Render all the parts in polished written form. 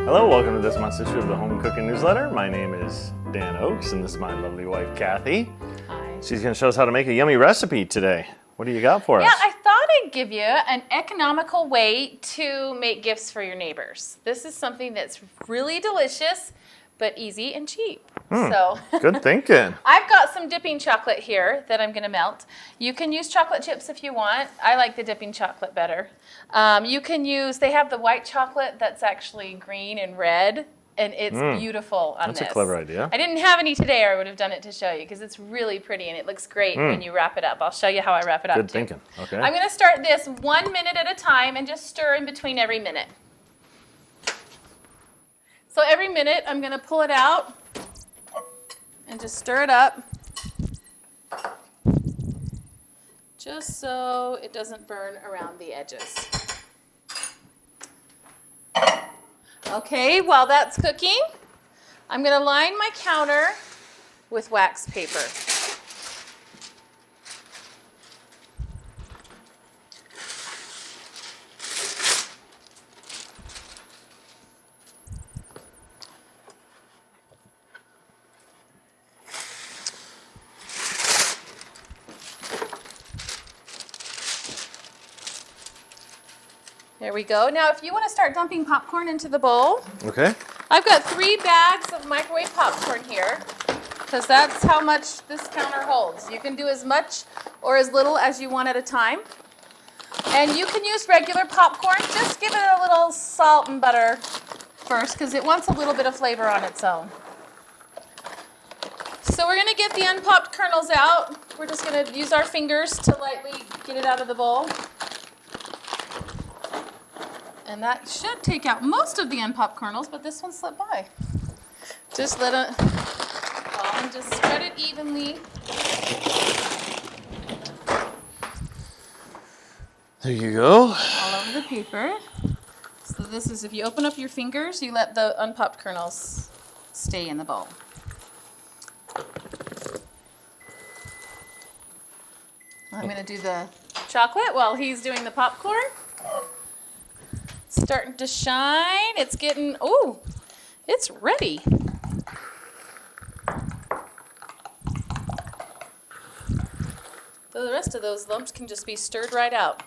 Hello, welcome to this month's issue of the Home Cooking Newsletter. My name is Dan Oakes, and this is my lovely wife, Kathy. Hi. She's going to show us how to make a yummy recipe today. What do you got for us? Yeah, I thought I'd give you an economical way to make gifts for your neighbors. This is something that's really delicious, but easy and cheap. So Good thinking. I've got some dipping chocolate here that I'm going to melt. You can use chocolate chips if you want. I like the dipping chocolate better. You can use, they have the white chocolate that's actually green and red, and it's beautiful on That's this. a clever idea. I didn't have any today, or I would have done it to show you, because it's really pretty and it looks great when you wrap it up. I'll show you how I wrap it up. Good too. thinking. Okay. I'm going to start this 1 minute at a time and just stir in between every minute. So every minute, I'm going to pull it out and just stir it up, just so it doesn't burn around the edges. Okay, while that's cooking, I'm going to line my counter with wax paper. There we go. Now, if you want to start dumping popcorn into the bowl, Okay. I've got 3 bags of microwave popcorn here, because that's how much this counter holds. You can do as much or as little as you want at a time. And you can use regular popcorn. Just give it a little salt and butter first, because it wants a little bit of flavor on its own. So we're going to get the unpopped kernels out. We're just going to use our fingers to lightly get it out of the bowl. And that should take out most of the unpopped kernels, but this one slipped by. Just let it fall and just spread it evenly. There you go. All over the paper. So this is, if you open up your fingers, you let the unpopped kernels stay in the bowl. I'm going to do the chocolate while he's doing the popcorn. Starting to shine. It's getting, oh, it's ready. So the rest of those lumps can just be stirred right out.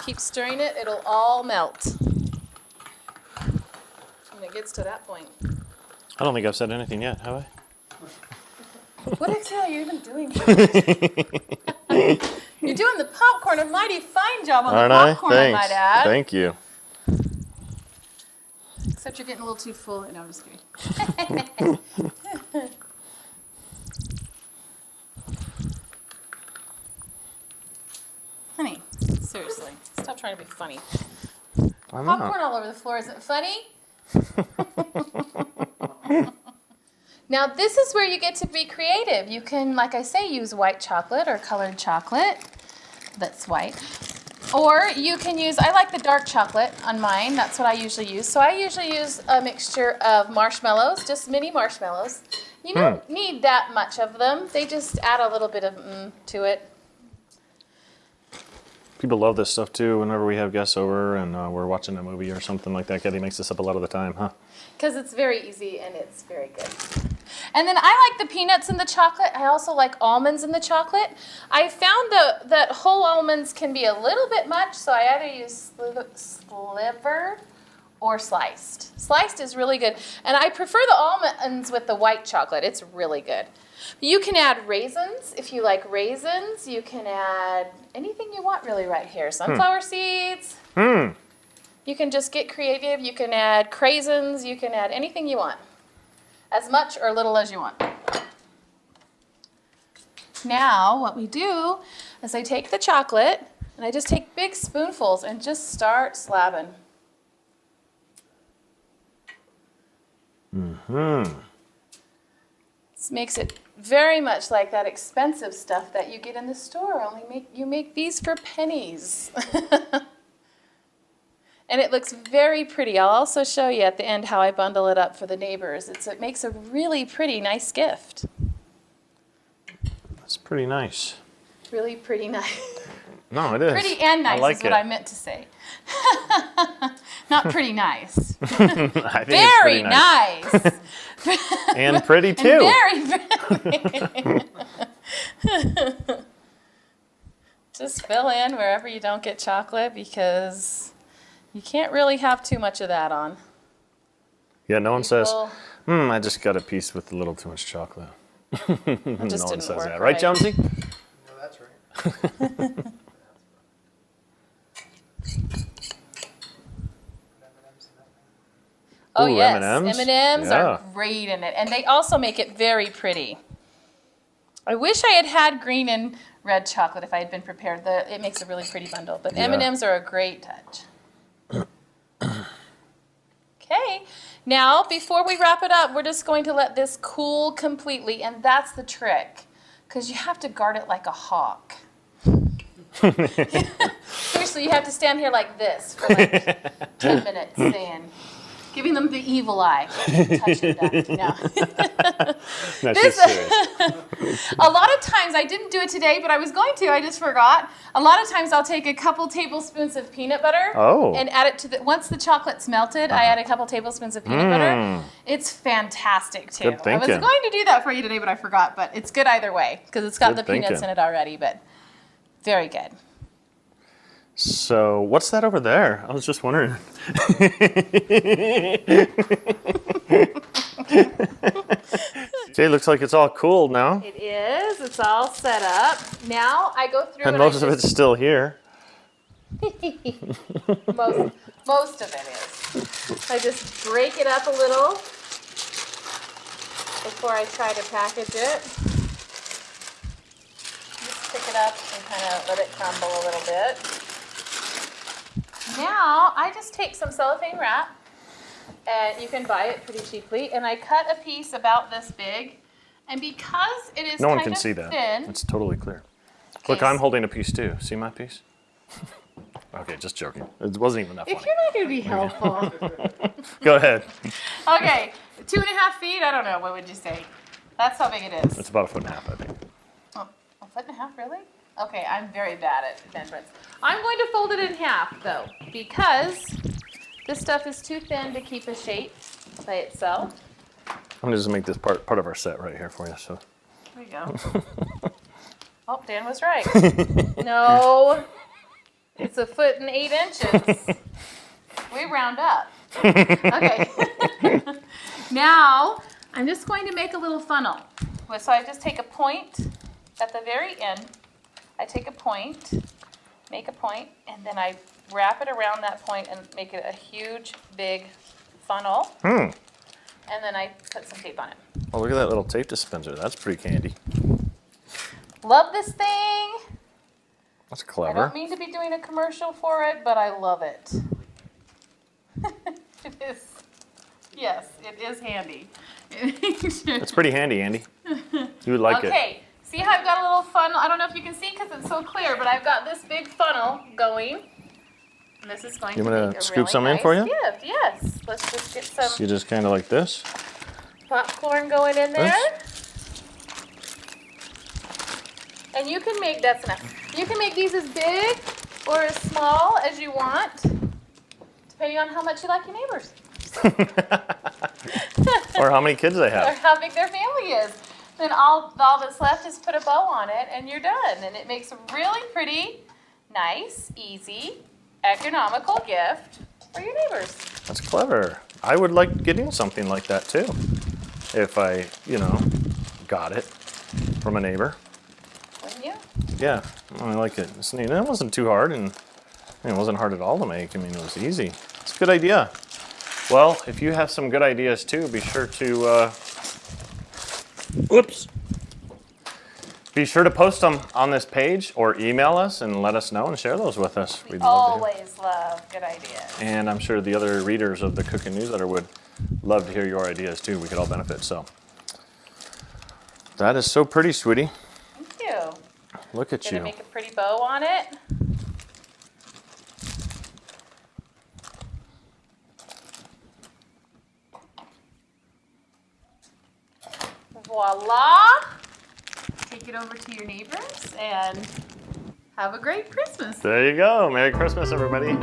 Keep stirring it, it'll all melt. When it gets to that point. I don't think I've said anything yet, have I? What the hell are you even doing? You're doing the popcorn, a mighty fine job on Aren't the I? popcorn, I might add. Thank you. Except you're getting a little too full. No, I'm just kidding. Honey, seriously, stop trying to be funny. I'm Popcorn not. all over the floor isn't funny. Now this is where you get to be creative. You can, like I say, use white chocolate or colored chocolate that's white. Or you can use, I like the dark chocolate on mine. That's what I usually use. So I usually use a mixture of marshmallows, just mini marshmallows. You don't need that much of them. They just add a little bit of to it. People love this stuff too whenever we have guests over and we're watching a movie or something like that. Kathy makes this up a lot of the time, huh? Because it's very easy and it's very good. And then I like the peanuts in the chocolate. I also like almonds in the chocolate. I found that whole almonds can be a little bit much, so I either use slivered or sliced. Sliced is really good. And I prefer the almonds with the white chocolate. It's really good. You can add raisins if you like raisins. You can add anything you want really right here. Sunflower seeds. You can just get creative. You can add craisins. You can add anything you want. As much or little as you want. Now, what we do is I take the chocolate and I just take big spoonfuls and just start slabbing. This makes it very much like that expensive stuff that you get in the store. Only you make these for pennies. And it looks very pretty. I'll also show you at the end how I bundle it up for the neighbors. It makes a really pretty, nice gift. That's pretty nice. Really pretty nice. No, it is. Pretty and nice I like is what it. I meant to say. Not pretty nice. I think it's Very pretty nice. And pretty too. Very. Just fill in wherever you don't get chocolate because you can't really have too much of that on. Yeah, no one says, People- I just got a piece with a little too much chocolate. It No just one didn't says work that. Right, Jonesy? No, that's right. Oh Ooh, yes, M&Ms? M&Ms Yeah. are great in it, and they also make it very pretty. I wish I had had green and red chocolate if I had been prepared. It makes a really pretty bundle, but Yeah. M&Ms are a great touch. Okay, now before we wrap it up, we're just going to let this cool completely, and that's the trick, because you have to guard it like a hawk. Seriously, you have to stand here like this for like 10 minutes, saying, giving them the evil eye. Touching them. No. No, she's serious. A lot of times, I didn't do it today, but I was going to, I just forgot. A lot of times I'll take a couple tablespoons of peanut butter Oh. and add it to the, once the chocolate's melted, I add a couple tablespoons of peanut butter. It's fantastic too. Good I was thinking. going to do that for you today, but I forgot, but it's good either way because it's got Good the peanuts thinking. in it already, but very good. So, what's that over there? I was just wondering. Okay, looks like it's all cool now. It is. It's all set up. Now I go through And I most of just- it's still here. most of it is. I just break it up a little before I try to package it. Just pick it up and kind of let it crumble a little bit. Now I just take some cellophane wrap, and you can buy it pretty cheaply, and I cut a piece about this big. And because it is No one kind can of see that. thin, It's totally clear. Look, Okay, I'm holding a piece too. See my piece? Okay, just joking. It wasn't even that if funny. you're not going to be helpful. Go ahead. Okay, 2.5 feet. I don't know. What would you say? That's how big it is. It's about 1.5 feet, I think. Oh, 1.5 feet, really? Okay, I'm very bad at measurements. I'm going to fold it in half, though, because this stuff is too thin to keep a shape by itself. I'm gonna just make this part of our set right here for you. So There you go. Oh, Dan was right. No, it's 1.8 feet. We round up. Okay. Now, I'm just going to make a little funnel. So I just take a point at the very end. I take a point, make a point, and then I wrap it around that point and make it a huge, big funnel. And then I put some tape on it. Oh, look at that little tape dispenser. That's pretty handy. Love this thing. That's I clever. don't mean to be doing a commercial for it, but I love it. It is. Yes, it is handy. It's pretty handy, Andy. You would like it. Okay, see how I've got a little funnel? I don't know if you can see because it's so clear, but I've got this big funnel going. And this is going You to want me make to a scoop really some in nice for you? gift. Yes, let's just get So some you just kind of like this. popcorn going in there. And you can make, that's enough. You can make these as big or as small as you want, depending on how much you like your neighbors. Or how many kids they Or have. how big their family is. Then all that's left is put a bow on it and you're done. And it makes a really pretty, nice, easy, economical gift for your neighbors. That's clever. I would like getting something like that too. If I, got it from a neighbor. Wouldn't you? Yeah, I like it. It's neat. It wasn't too hard, and it wasn't hard at all to make. I mean, it was easy. It's a good idea. Well, if you have some good ideas too, be sure to be sure to post them on this page or email us and let us know and share those with us. We We'd love to hear. always love good ideas. And I'm sure the other readers of the Cooking Newsletter would love to hear your ideas too. We could all benefit. So that is so pretty, sweetie. Thank you. Look at Gonna you. make a pretty bow on it. Voila! Take it over to your neighbors and have a great Christmas. There you go. Merry Christmas, everybody.